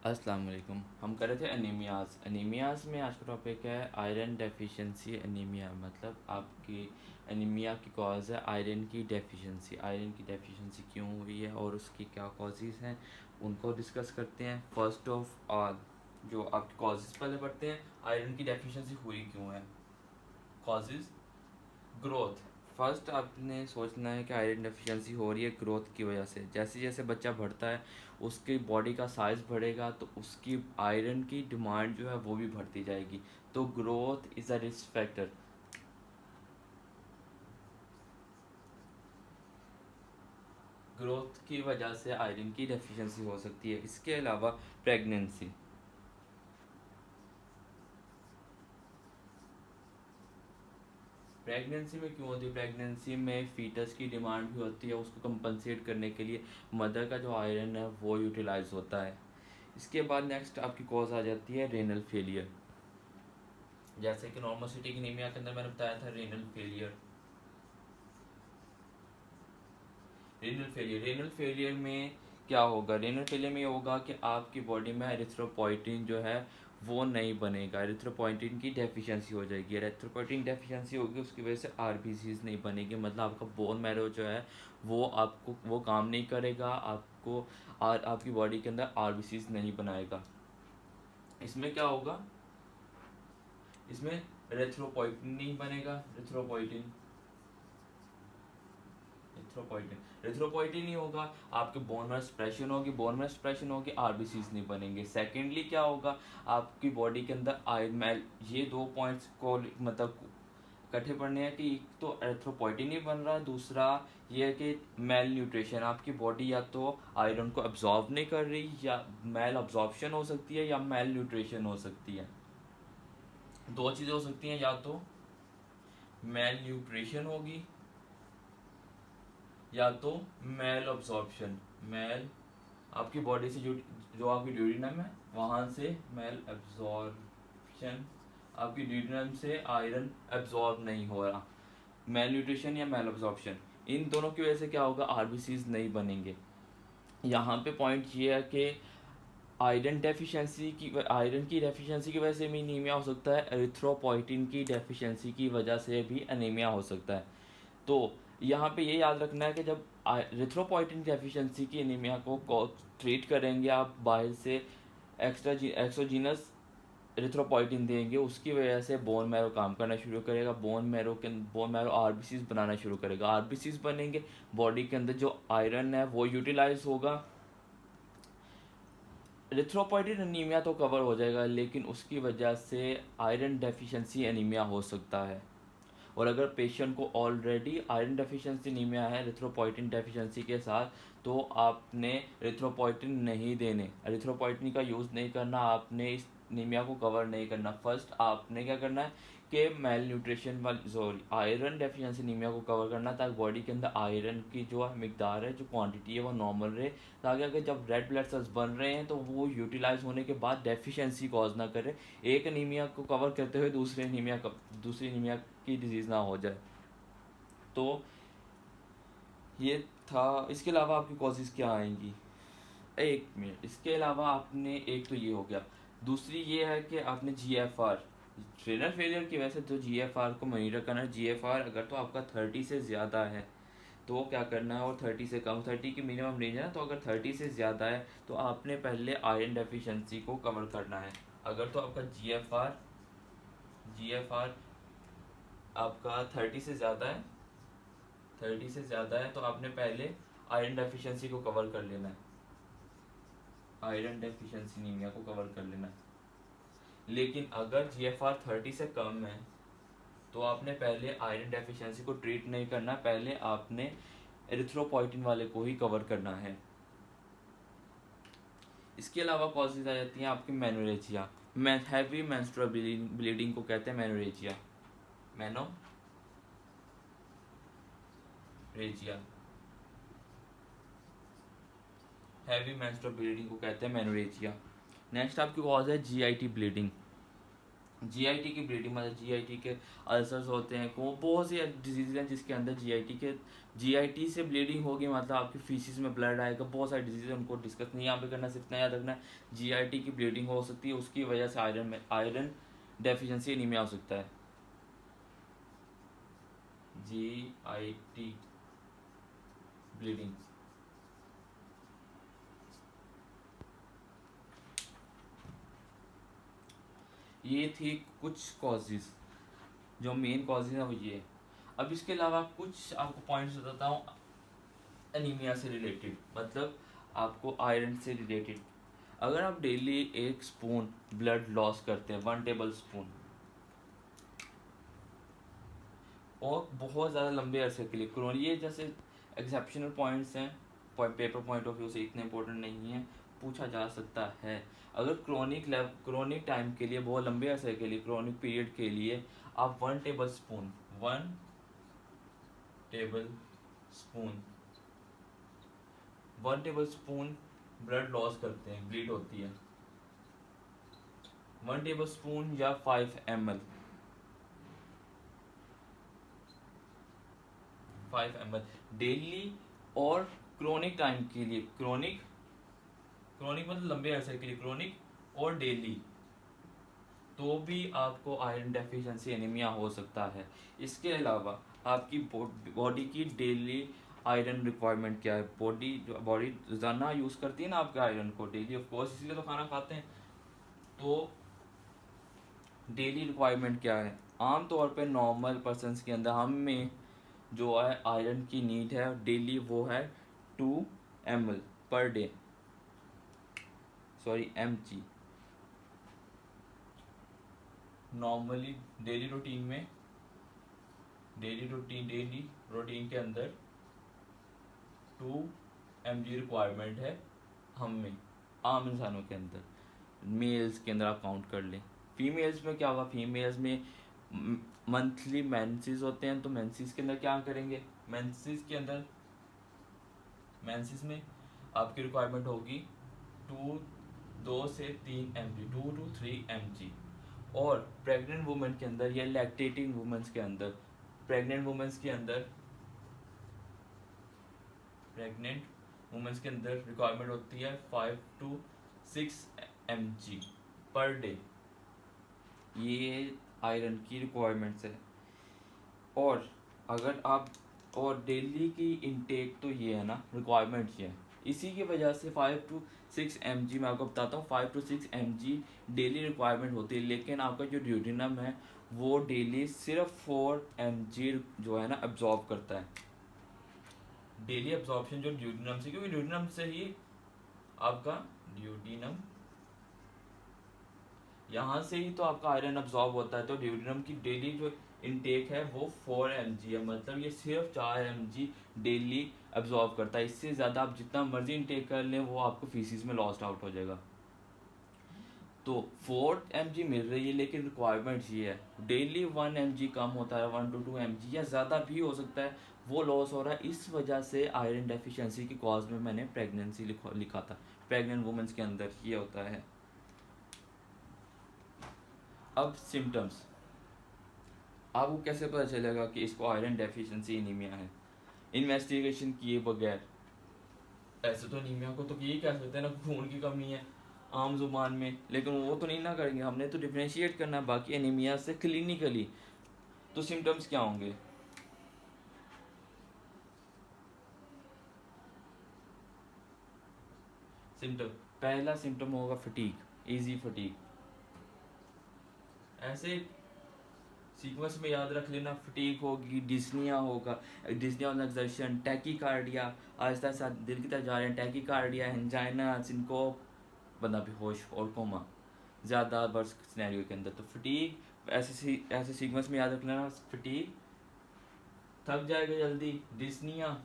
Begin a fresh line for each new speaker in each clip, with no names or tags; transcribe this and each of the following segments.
अस्सलाम वालेकुम। हम कर रहे थे एनीमियाज़ में आज का टॉपिक है आयरन डेफिशिएंसी एनीमिया। मतलब आपकी एनीमिया की कॉज है आयरन की डेफिशिएंसी। आयरन की डेफिशिएंसी क्यों हुई है और उसकी क्या कॉजेज़ हैं, उनको डिस्कस करते हैं। फर्स्ट ऑफ ऑल जो आपकी कॉजेज़ पहले पढ़ते हैं। आयरन की डेफिशिएंसी हुई क्यों है? Causes, growth. फर्स्ट आपने सोचना है कि आयरन डेफिशिएंसी हो रही है ग्रोथ की वजह से। जैसे जैसे बच्चा बढ़ता है उसकी बॉडी का साइज़ बढ़ेगा तो उसकी आयरन की डिमांड जो है वो भी बढ़ती जाएगी। तो growth is a risk factor. Growth की वजह से आयरन की डेफिशिएंसी हो सकती है। इसके अलावा प्रेगनेंसी। प्रेगनेंसी में क्यों होती है? प्रेगनेंसी में फीटस की डिमांड भी होती है, उसको कंपनसेट करने के लिए मदर का जो आयरन है वो यूटिलाइज होता है। इसके बाद नेक्स्ट आपकी कॉज आ जाती है रेनल फेलियर। जैसे कि नॉर्मोसिटिक एनीमिया के अंदर मैंने बताया था रेनल फेलियर। रेनल फेलियर में क्या होगा? रेनल फेलियर में ये होगा कि आपकी बॉडी में एरिथ्रोपोइटिन जो है वो नहीं बनेगा। एरिथ्रोपोइटिन की डेफिशिएंसी हो जाएगी। एरिथ्रोपोइटिन डेफिशिएंसी होगी, उसकी वजह से आरबीसीज नहीं बनेगी। मतलब आपका बोन मैरो जो है वो आपको वो काम नहीं करेगा, आपको आपकी बॉडी के अंदर आरबीसीज नहीं बनाएगा। इसमें क्या होगा? इसमें एरिथ्रोपोइटिन नहीं बनेगा। एरिथ्रोपोइटिन नहीं होगा, आपके बोन में सप्रेशन होगी। आरबीसीज नहीं बनेंगे। सेकेंडली क्या होगा? आपकी बॉडी के अंदर आयरन मेल, ये दो पॉइंट्स को मतलब इकट्ठे पढ़ने हैं कि एक तो एरिथ्रोपोइटिन नहीं बन रहा है, दूसरा ये है कि मेल न्यूट्रिशन। आपकी बॉडी या तो आयरन को अब्जॉर्ब नहीं कर रही, या मेल अब्जॉर्प्शन हो सकती है, या मेल न्यूट्रिशन हो सकती है। दो चीज़ें हो सकती हैं, या तो मेल न्यूट्रिशन होगी या तो मेल अब्जॉर्प्शन। मेल आपकी बॉडी से जो आपकी ड्यूडिनम है वहां से मेल एब्जॉर्प्शन। आपकी ड्यूडिनम से आयरन एब्जॉर्ब नहीं हो रहा। मेल न्यूट्रिशन या मेल एब्जॉर्प्शन, इन दोनों की वजह से क्या होगा? आरबीसीज नहीं बनेंगे। यहाँ पे पॉइंट ये है कि आयरन की डेफिशिएंसी की वजह से भी एनीमिया हो सकता है, एरिथ्रोपोइटिन की डेफिशिएंसी की वजह से भी एनीमिया हो सकता है। तो यहाँ पे ये याद रखना है कि जब एरिथ्रोपोइटिन डेफिशिएंसी की एनीमिया को ट्रीट करेंगे आप बाहर से एक्सोजीनस एरिथ्रोपोइटिन देंगे, उसकी वजह से बोन मैरो काम करना शुरू करेगा। बोन मैरो आरबीसीज बनाना शुरू करेगा। आरबीसीज बनेंगे, बॉडी के अंदर जो आयरन है वो यूटिलाइज होगा। एरिथ्रोपोइटिन एनीमिया तो कवर हो जाएगा, लेकिन उसकी वजह से आयरन डेफिशिएंसी एनीमिया हो सकता है। और अगर पेशेंट को ऑलरेडी आयरन डेफिशिएंसी एनीमिया है एरिथ्रोपोइटिन डेफिशिएंसी के साथ, तो आपने एरिथ्रोपोइटिन नहीं देने, एरिथ्रोपोइटिन का यूज़ नहीं करना। आपने इस एनीमिया को कवर नहीं करना। फर्स्ट आपने क्या करना है कि मेल न्यूट्रिशन वाली सॉरी आयरन डेफिशिएंसी एनीमिया को कवर करना, ताकि बॉडी के अंदर आयरन की जो मिकदार है, जो क्वांटिटी है वो नॉर्मल रहे, ताकि अगर जब रेड ब्लड सेल्स बन रहे हैं तो वो यूटिलाइज होने के बाद डेफिशिएंसी कॉज ना करे। एक एनीमिया को कवर करते हुए दूसरी एनीमिया की डिजीज़ ना हो जाए। तो ये था। इसके अलावा आपकी कॉजेज़ क्या आएंगी? एक मिनट, इसके अलावा आपने, एक तो ये हो गया, दूसरी ये है कि आपने जीएफआर, रेनल फेलियर की वजह से जो जीएफआर को मॉनिटर करना है। जीएफआर अगर तो आपका 30 से ज़्यादा है तो क्या करना है, और 30 से कम, 30 की मिनिमम रेंज है ना, तो अगर 30 से ज़्यादा है तो आपने पहले आयरन डेफिशिएंसी को कवर करना है। अगर तो आपका जीएफआर आपका 30 से ज़्यादा है तो आपने पहले आयरन डेफिशिएंसी को कवर कर लेना है। आयरन डेफिशिएंसी नीमिया को कवर कर लेना है। लेकिन अगर जीएफआर 30 से कम है तो आपने पहले आयरन डेफिशिएंसी को ट्रीट नहीं करना, पहले आपने एरिथ्रोपोइटिन वाले को ही कवर करना है। इसके अलावा कॉजेज आ जाती हैं आपकी मेनोरेजिया। हैवी मेंस्ट्रुअल ब्लीडिंग को कहते हैं menorrhagia. Menorrhagia, heavy menstrual bleeding को कहते हैं मेनोरेजिया। नेक्स्ट आपकी कॉज है जीआईटी ब्लीडिंग। जीआईटी की ब्लीडिंग मतलब जीआईटी के अल्सर्स होते हैं, को बहुत सी डिजीज हैं जिसके अंदर जीआईटी से ब्लीडिंग होगी, मतलब आपकी फीसिस में ब्लड आएगा। बहुत सारी डिजीज है, उनको डिस्कस नहीं यहाँ पे करना, सिर्फ इतना याद रखना है जीआईटी की ब्लीडिंग हो सकती है, उसकी वजह से आयरन डेफिशिएंसी एनीमिया हो सकता है। जीआईटी ब्लीडिंग, ये थी कुछ कॉजेज, जो मेन कॉजेज है वो ये। अब इसके अलावा कुछ आपको पॉइंट्स बताता हूँ एनीमिया से रिलेटेड, मतलब आपको आयरन से रिलेटेड। अगर आप डेली 1 स्पून ब्लड लॉस करते हैं, 1 टेबल स्पून, और बहुत ज़्यादा लंबे अरसे के लिए ये जैसे एक्सेप्शनल पॉइंट्स हैं, पेपर पॉइंट ऑफ व्यू से इतने इंपॉर्टेंट नहीं है, पूछा जा सकता है। अगर क्रोनिक टाइम के लिए, बहुत लंबे अरसे के लिए, क्रोनिक पीरियड के लिए आप 1 table spoon 1 table spoon blood loss करते हैं, ब्लीड होती है, 1 टेबल स्पून या 5 ml डेली, और क्रोनिक टाइम के लिए, क्रोनिक मतलब लंबे अरसे के लिए, क्रोनिक और डेली, तो भी आपको आयरन डेफिशिएंसी एनीमिया हो सकता है। इसके अलावा आपकी बॉडी की डेली आयरन रिक्वायरमेंट क्या है, बॉडी रोजाना यूज़ करती है ना आपके आयरन को डेली, ऑफ कोर्स इसलिए तो खाना खाते हैं। तो डेली रिक्वायरमेंट क्या है, आम तौर पे नॉर्मल पर्सनस के अंदर हम में जो है आयरन की नीड है डेली, वो है 2 ml per day, sorry mg। Normally daily routine के अंदर 2 mg रिक्वायरमेंट है हम में, आम इंसानों के अंदर। मेल्स के अंदर आप काउंट कर लें। फीमेल्स में क्या होगा, फीमेल्स में मंथली मेंसेस होते हैं, तो मेंसेस के अंदर क्या करेंगे, मेंसेस में आपकी रिक्वायरमेंट होगी 2 से 3 mg, 2 to 3 mg। और प्रेग्नेंट वुमेन के अंदर या लैक्टेटिंग वुमेन्स के अंदर, प्रेग्नेंट वुमेन्स के अंदर रिक्वायरमेंट होती है 5 to 6 mg पर डे। ये आयरन की रिक्वायरमेंट्स है। और अगर आप, और डेली की इनटेक तो ये है ना, रिक्वायरमेंट्स ये है, इसी की वजह से 5 to 6 mg, मैं आपको बताता हूँ 5 to 6 mg डेली रिक्वायरमेंट होती है। लेकिन आपका जो ड्यूडिनम है वो डेली सिर्फ 4 mg जो है ना एब्जॉर्ब करता है, डेली एब्जॉर्प्शन जो ड्यूडिनम से, क्योंकि ड्यूडिनम से ही आपका ड्यूडिनम, यहाँ से ही तो आपका आयरन अब्जॉर्ब होता है। तो ड्यूडिनम की डेली जो इनटेक है वो 4 mg है, मतलब ये सिर्फ 4 mg डेली अब्जॉर्ब करता है। इससे ज़्यादा आप जितना मर्जी इनटेक कर लें वो आपको फीसिस में लॉस्ट आउट हो जाएगा। तो 4 mg मिल रही है, लेकिन रिक्वायरमेंट्स ये है डेली 1 mg कम होता है, 1 to 2 mg या ज़्यादा भी हो सकता है, वो लॉस हो रहा है। इस वजह से आयरन डेफिशिएंसी की कॉज में मैंने प्रेगनेंसी लिखा था, प्रेग्नेंट वुमेन्स के अंदर ये होता है। अब सिम्टम्स, आपको कैसे पता चलेगा कि इसको आयरन डेफिशिएंसी एनीमिया है, इन्वेस्टिगेशन किए बगैर? ऐसे तो एनीमिया को तो यही कह सकते हैं ना, खून की कमी है आम जुबान में, लेकिन वो तो नहीं ना करेंगे, हमने तो डिफ्रेंशिएट करना है बाकी एनीमिया से क्लिनिकली। तो सिम्टम्स क्या होंगे? सिम्टम, पहला सिम्टम होगा फटीग, इजी फटीग। ऐसे सीक्वेंस में याद रख लेना, फटीग होगी, डिस्निया होगा, dyspnoea on exertion, tachycardia, Aahista Aahista दिल की तरफ जा रहे हैं, टैकीकार्डिया, एंजाइना, सिनकोप, बंदा बेहोश और कोमा ज़्यादा बर्स सिनेरियो के अंदर। तो फटीग ऐसे सीक्वेंस में याद रख लेना, फटीग, थक जाएगा जल्दी, डिस्निया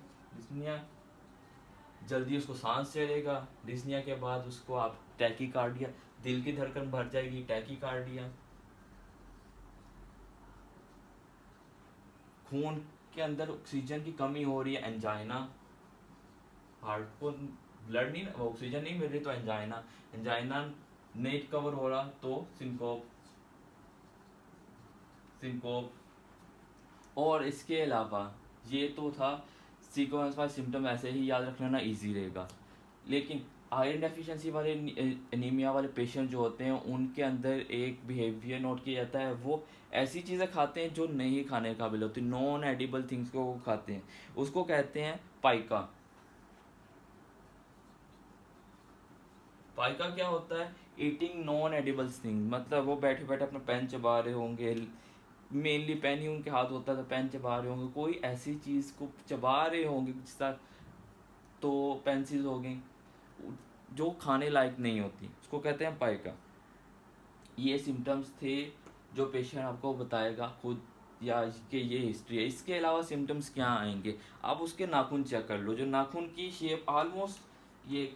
जल्दी उसको सांस चढ़ेगा, डिस्निया के बाद उसको आप टैकीकार्डिया, दिल की धड़कन बढ़ जाएगी, टैकीकार्डिया, खून के अंदर ऑक्सीजन की कमी हो रही है, एंजाइना, हार्ट को ब्लड नहीं, ऑक्सीजन नहीं मिल रही तो एंजाइना नहीं कवर हो रहा तो सिनकोप, सिंकोप। और इसके अलावा ये तो था सीक्वेंस वाइज सिम्टम, ऐसे ही याद रख लेना इजी रहेगा। लेकिन आयरन डेफिशिएंसी वाले एनीमिया वाले पेशेंट जो होते हैं उनके अंदर एक बिहेवियर नोट किया जाता है, वो ऐसी चीज़ें खाते हैं जो नहीं खाने के काबिल होती, नॉन एडिबल थिंग्स को वो खाते हैं, उसको कहते हैं पाइका। पाइका क्या होता है? ईटिंग नॉन एडिबल्स थिंग, मतलब वो बैठे बैठे अपना पेन चबा रहे होंगे, मेनली पेन ही उनके हाथ होता है तो पेन चबा रहे होंगे, कोई ऐसी चीज़ को चबा रहे होंगे जिसका, तो पेंसिल हो गई जो खाने लायक नहीं होती, उसको कहते हैं पाइका। ये सिम्टम्स थे जो पेशेंट आपको बताएगा खुद, या इसके ये हिस्ट्री है। इसके अलावा सिम्टम्स क्या आएंगे, आप उसके नाखून चेक कर लो, जो नाखून की शेप ऑलमोस्ट ये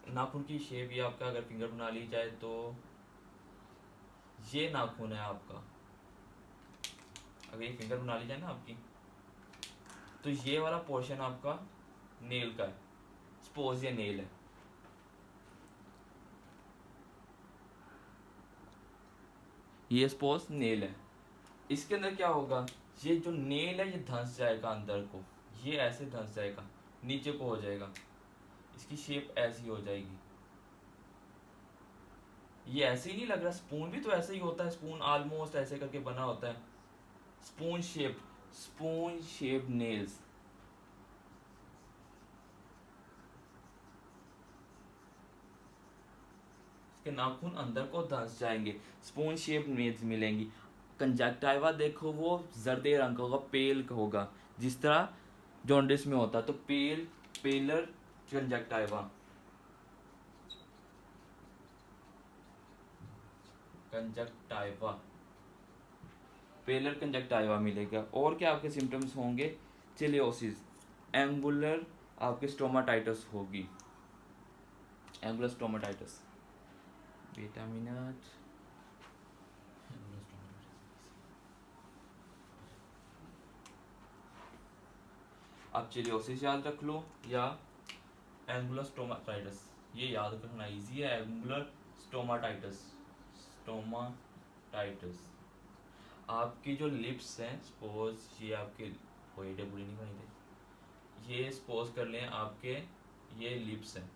नाखून की शेप, ये आपका अगर फिंगर बना ली जाए तो ये नाखून है आपका, अगर ये फिंगर बना ली जाए ना आपकी, तो ये वाला पोर्शन आपका नेल का है, सपोज ये नेल है, ये सपोज नेल है। इसके अंदर क्या होगा, ये जो नेल है ये धंस जाएगा अंदर को, ये ऐसे धंस जाएगा, नीचे को हो जाएगा, इसकी शेप ऐसी हो जाएगी। ये ऐसे ही नहीं लग रहा, स्पून भी तो ऐसे ही होता है, स्पून ऑलमोस्ट ऐसे करके बना होता है, spoon shape, spoon shape nails. इसके नाखून अंदर को धंस जाएंगे, स्पून शेप नेल्स मिलेंगी। कंजक्टाइवा देखो वो जर्दे रंग का होगा, पेल का होगा, जिस तरह जॉन्डिस में होता है, तो पेलर कंजक्टाइवा, कंजक्टाइवा, पेलर कंजक्टाइवा मिलेगा। और क्या आपके सिम्टम्स होंगे, चिलियोसिस, एंगुलर आपके स्टोमाटाइटिस होगी, एंगुलर स्टोमाटाइटिस, बेटा मिनट, आप चिलियोसिस याद रख लो या एंगुलर स्टोमाटाइटिस, ये याद रखना इजी है, एंगुलर स्टोमाटाइटिस, स्टोमाटाइटिस। आपकी जो लिप्स हैं, सपोज ये आपके कोई बुरी नहीं बनी थी, ये सपोज कर लें आपके ये लिप्स हैं,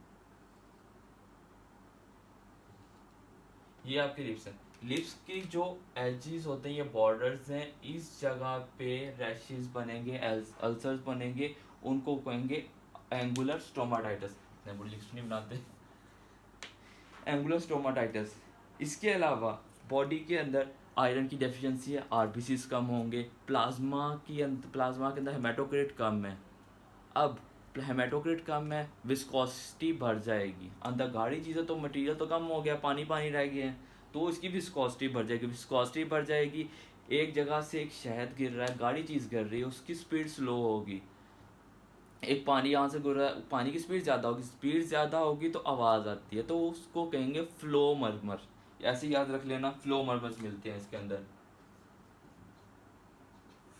ये आपके लिप्स हैं, लिप्स की जो एजेस होते हैं, ये बॉर्डर्स हैं, इस जगह पे रैशेस बनेंगे, अल्सर्स बनेंगे, उनको कहेंगे एंगुलर स्टोमाटाइटिस। लिप्स नहीं बनाते, एंगुलर स्टोमाटाइटिस। इसके अलावा बॉडी के अंदर आयरन की डेफिशिएंसी है, आरबीसीज कम होंगे, प्लाज्मा के अंदर हेमाटोक्रिट कम है। अब हेमाटोक्रिट कम है, विस्कोसिटी बढ़ जाएगी, अंदर गाढ़ी चीज़ें तो मटेरियल तो कम हो गया, पानी पानी रह गए हैं, तो इसकी विस्कोसिटी बढ़ जाएगी, विस्कोसिटी बढ़ जाएगी, एक जगह से एक शहद गिर रहा है, गाढ़ी चीज़ गिर रही है, उसकी स्पीड स्लो होगी, एक पानी यहाँ से गिर रहा है, पानी की स्पीड ज़्यादा होगी, स्पीड ज़्यादा होगी तो आवाज़ आती है, तो उसको कहेंगे फ्लो मरमर, ऐसे याद रख लेना, फ्लो मरमर्स मिलते हैं इसके अंदर,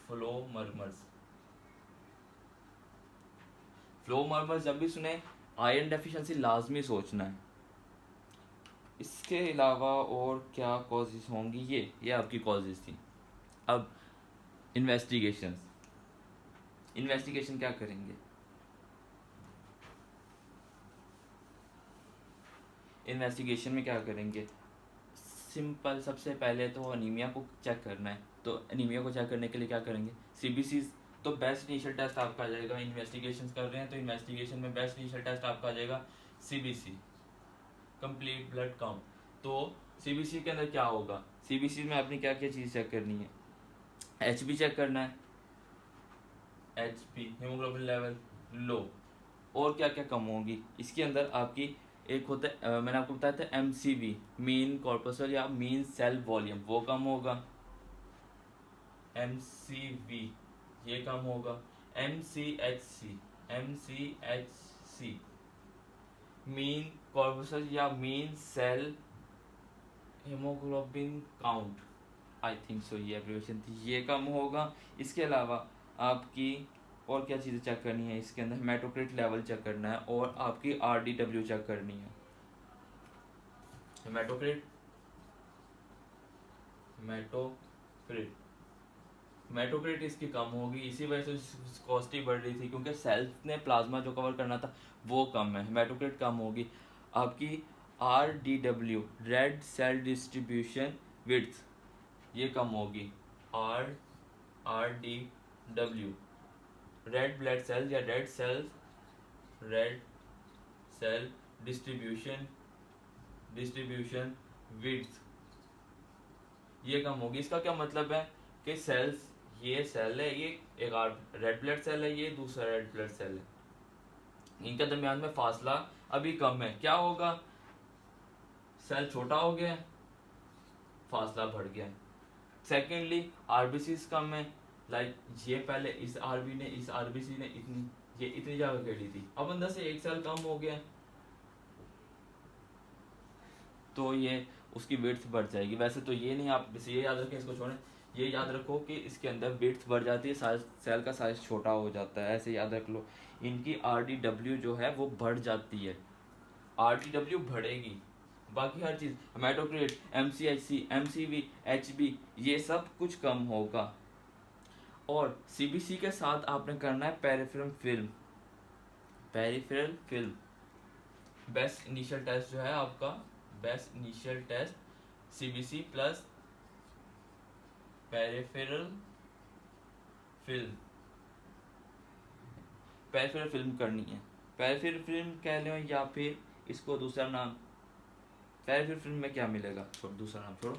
फ्लो मरमर्स। फ्लो मरमर्स जब भी सुने आयरन डेफिशिएंसी लाजमी सोचना है। इसके अलावा और क्या कॉजेज होंगी, ये आपकी कॉजेज थी। अब इन्वेस्टिगेशन, इन्वेस्टिगेशन क्या करेंगे, इन्वेस्टिगेशन में क्या करेंगे, सिंपल, सबसे पहले तो अनीमिया को चेक करना है, तो अनीमिया को चेक करने के लिए क्या करेंगे, सीबीसी, तो बेस्ट इनिशियल टेस्ट आपका आ जाएगा, इन्वेस्टिगेशन कर रहे हैं तो इन्वेस्टिगेशन में बेस्ट इनिशियल टेस्ट आपका आ जाएगा सीबीसी, कंप्लीट ब्लड काउंट। तो सीबीसी के अंदर क्या होगा, सीबीसी में आपने क्या क्या चीज़ चेक करनी है, एचबी चेक करना है, एचबी हीमोग्लोबिन लेवल लो, और क्या क्या कम होगी इसके अंदर आपकी, एक होता है मैंने आपको बताया था एमसीवी, मीन कॉर्पसल या मीन सेल वॉल्यूम, वो कम होगा, एमसीवी ये कम होगा, एमसीएचसी, एमसीएचसी मीन कॉर्पसल या mean cell haemoglobin count, I think so ये एब्रिविएशन थी, ये कम होगा। इसके अलावा आपकी और क्या चीज़ें चेक करनी है इसके अंदर, हेमाटोक्रिट लेवल चेक करना है और आपकी आरडीडब्ल्यू चेक करनी है, हेमाटोक्रिट, हेमाटोक्रिट हेमाटोक्रिट इसकी कम होगी, इसी वजह से विस्कोसिटी बढ़ रही थी क्योंकि सेल्स ने प्लाज्मा जो कवर करना था वो कम है, हेमाटोक्रिट कम होगी। आपकी RDW red cell distribution width ये कम होगी, RDW रेड ब्लड सेल या रेड सेल डिस्ट्रीब्यूशन विड्थ ये कम होगी। इसका क्या मतलब है कि सेल्स, ये सेल है, ये एक रेड ब्लड सेल है, ये दूसरा रेड ब्लड सेल है, इनके दरमियान में फासला अभी कम है, क्या होगा, सेल छोटा हो गया, फासला बढ़ गया। सेकेंडली आरबीसीज कम है, लाइक ये पहले इस आरबी ने इस आरबीसी ने इतनी जगह घेरी थी, अब अंदर से एक सेल कम हो गया तो ये उसकी विड्थ बढ़ जाएगी। वैसे तो ये नहीं, आप बस ये याद रखें, इसको छोड़ें, ये याद रखो कि इसके अंदर विड्थ बढ़ जाती है, साइज सेल का साइज छोटा हो जाता है, ऐसे याद रख लो। इनकी RDW जो है वो बढ़ जाती है, RDW बढ़ेगी, बाकी हर चीज़ हेमाटोक्रिट, MCHC, MCV, HB ये सब कुछ कम होगा। और CBC के साथ आपने करना है peripheral film. Best initial test जो है आपका, best initial test CBC plus peripheral film करनी है। पेरिफेरल फिल्म कह लो या फिर इसको दूसरा नाम, पेरिफेरल फिल्म में क्या मिलेगा, छोड़ दूसरा नाम छोड़ो,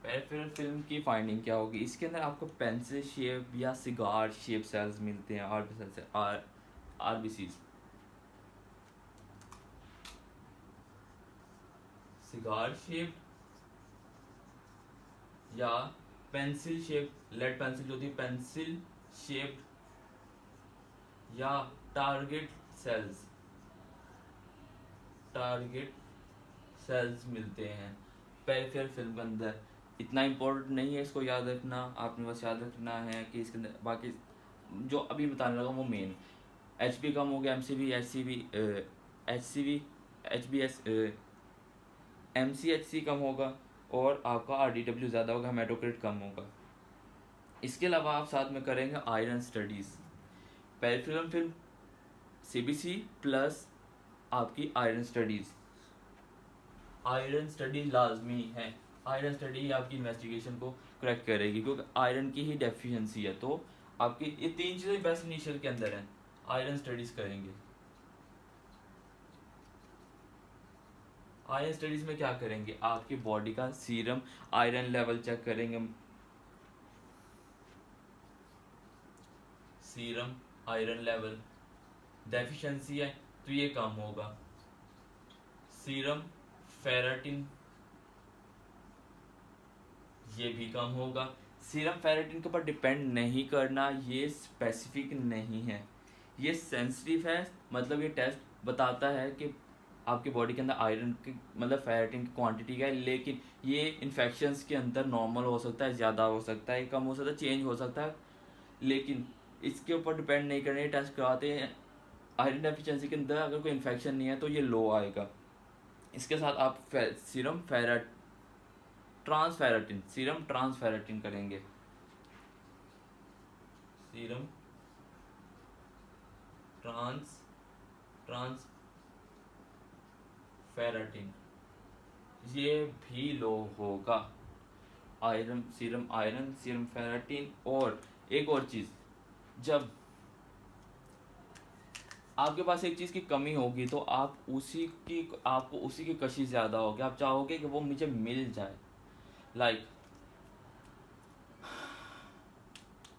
पेरिफेरल फिल्म की फाइंडिंग क्या होगी, इसके अंदर आपको पेंसिल शेप या सिगार शेप सेल्स मिलते हैं, RBCs, सिगार शेप या पेंसिल शेप, लेड पेंसिल जो थी पेंसिल शेप्ड, या टारगेट सेल्स मिलते हैं पेरिफेरल फिल्म के अंदर। इतना इम्पोर्टेंट नहीं है इसको याद रखना, आपने बस याद रखना है कि इसके अंदर बाकी जो अभी बताने लगा वो मेन, HB कम हो गया, MCV, HCV, HBS, MCHC कम होगा, और आपका RDW ज़्यादा होगा, हेमाटोक्रिट कम होगा। इसके अलावा आप साथ में करेंगे iron studies, peripheral film, CBC plus आपकी आयरन स्टडीज लाजमी है। आयरन स्टडी आपकी इन्वेस्टिगेशन को करेक्ट करेगी क्योंकि आयरन की ही डेफिशिएंसी है, तो आपकी ये तीन चीज़ें बेस्ट इनिशियल के अंदर हैं, आयरन स्टडीज करेंगे। आयरन स्टडीज में क्या करेंगे, आपकी बॉडी का सीरम आयरन लेवल चेक करेंगे, सीरम आयरन लेवल डेफिशिएंसी है तो ये कम होगा, सीरम फेरेटिन ये भी कम होगा। सीरम फेरेटिन के ऊपर डिपेंड नहीं करना, ये स्पेसिफिक नहीं है, ये सेंसिटिव है, मतलब ये टेस्ट बताता है कि आपकी बॉडी के अंदर आयरन की मतलब फेरेटिन की क्वांटिटी क्या है, लेकिन ये इन्फेक्शंस के अंदर नॉर्मल हो सकता है, ज़्यादा हो सकता है, कम हो सकता है, चेंज हो सकता है, लेकिन इसके ऊपर डिपेंड नहीं करने, टेस्ट कराते हैं आयरन डेफिशिएंसी के अंदर अगर कोई इन्फेक्शन नहीं है तो ये लो आएगा। इसके साथ आप सीरम ट्रांसफेरेटिन करेंगे, सीरम ट्रांसफेरेटिन ये भी लो होगा, सीरम फेरेटिन। और एक और चीज़, जब आपके पास एक चीज़ की कमी होगी तो आपको उसी की कशी ज़्यादा होगी, आप चाहोगे कि वो मुझे मिल जाए, लाइक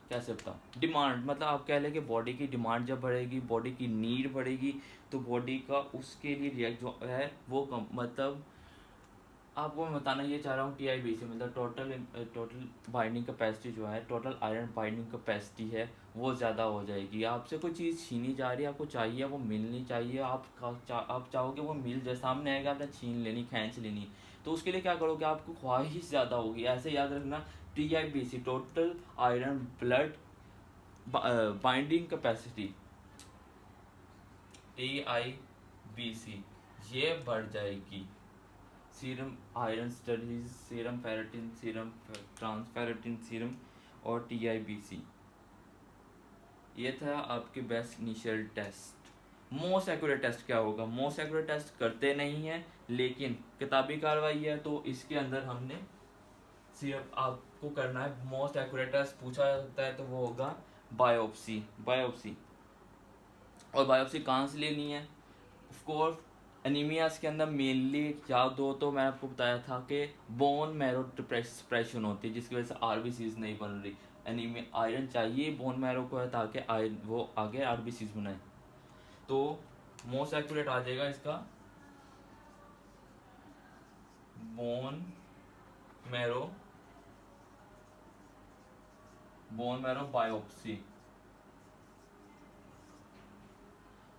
कैसे बताऊँ, डिमांड, मतलब आप कह लें कि बॉडी की डिमांड जब बढ़ेगी, बॉडी की नीड बढ़ेगी, तो बॉडी का उसके लिए रिएक्ट जो है वो कम, मतलब आपको मैं बताना ये चाह रहा हूँ TIBC मतलब टोटल बाइंडिंग कैपेसिटी जो है, टोटल आयरन बाइंडिंग कैपेसिटी है वो ज़्यादा हो जाएगी। आपसे कोई चीज़ छीनी जा रही है, आपको चाहिए वो मिलनी चाहिए, आप चाहोगे वो मिल जाए, सामने आएगा आपने छीन लेनी, खींच लेनी, तो उसके लिए क्या करोगे, आपको ख्वाहिश ज़्यादा होगी। ऐसे याद रखना, TIBC total iron blood binding capacity AIBC ये बढ़ जाएगी। Serum iron studies, serum ferritin, serum transferritin serum और TIBC। ये था आपके best initial test. Most accurate test क्या होगा? मोस्ट एक्यूरेट टेस्ट करते नहीं है, लेकिन किताबी कार्रवाई है तो इसके अंदर हमने सिर्फ आपको करना है मोस्ट एक्यूरेट टेस्ट पूछा जा सकता है तो वो होगा बायोप्सी। बायोप्सी और बायोप्सी कहाँ से लेनी है? ऑफ कोर्स एनीमियास के अंदर मेनली याद हो तो मैंने आपको बताया था कि बोन मैरो डिप्रेशन होती है जिसकी वजह से RBCs नहीं बन रही। एनीमिया आयरन चाहिए बोन मैरो को है ताकि वो आगे RBCs बनाए। तो मोस्ट एक्यूरेट आ जाएगा इसका bone marrow, bone marrow biopsy.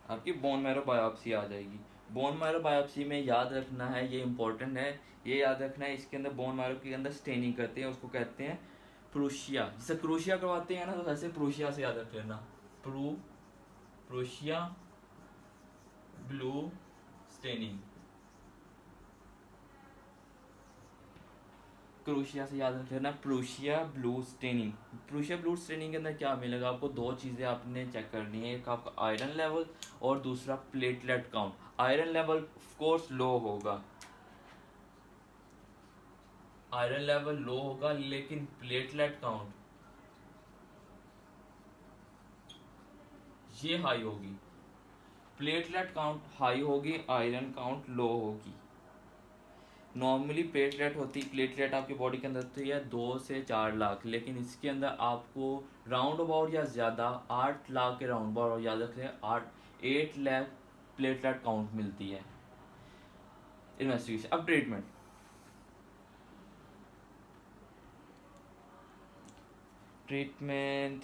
आपकी बोन मैरो बायोप्सी आ जाएगी। बोन मैरो बायोप्सी में याद रखना है, ये इंपॉर्टेंट है, ये याद रखना है, इसके अंदर बोन मैरो के अंदर स्टेनिंग करते हैं, उसको कहते हैं प्रूशिया। जैसे क्रूशिया करवाते हैं ना तो वैसे प्रूशिया से याद रख लेना। प्रूशिया ब्लू स्टेनिंग, क्रूशिया से याद रख लेना Prussia blue staining. Prussia blue staining के अंदर क्या मिलेगा आपको? दो चीज़ें आपने चेक करनी है, एक आपका आयरन लेवल और दूसरा platelet count. Iron level of course low होगा, आयरन लेवल लो होगा, लेकिन प्लेटलेट काउंट ये हाई होगी। प्लेटलेट काउंट हाई होगी, आयरन काउंट लो होगी। नॉर्मली प्लेटलेट आपकी बॉडी के अंदर होती है 2 से 4 लाख, लेकिन इसके अंदर आपको राउंड अबाउट या ज़्यादा 8 लाख के राउंड अबाउट याद रखें, 8 लाख प्लेटलेट काउंट मिलती है। इन्वेस्टिगेशन। अब ट्रीटमेंट। ट्रीटमेंट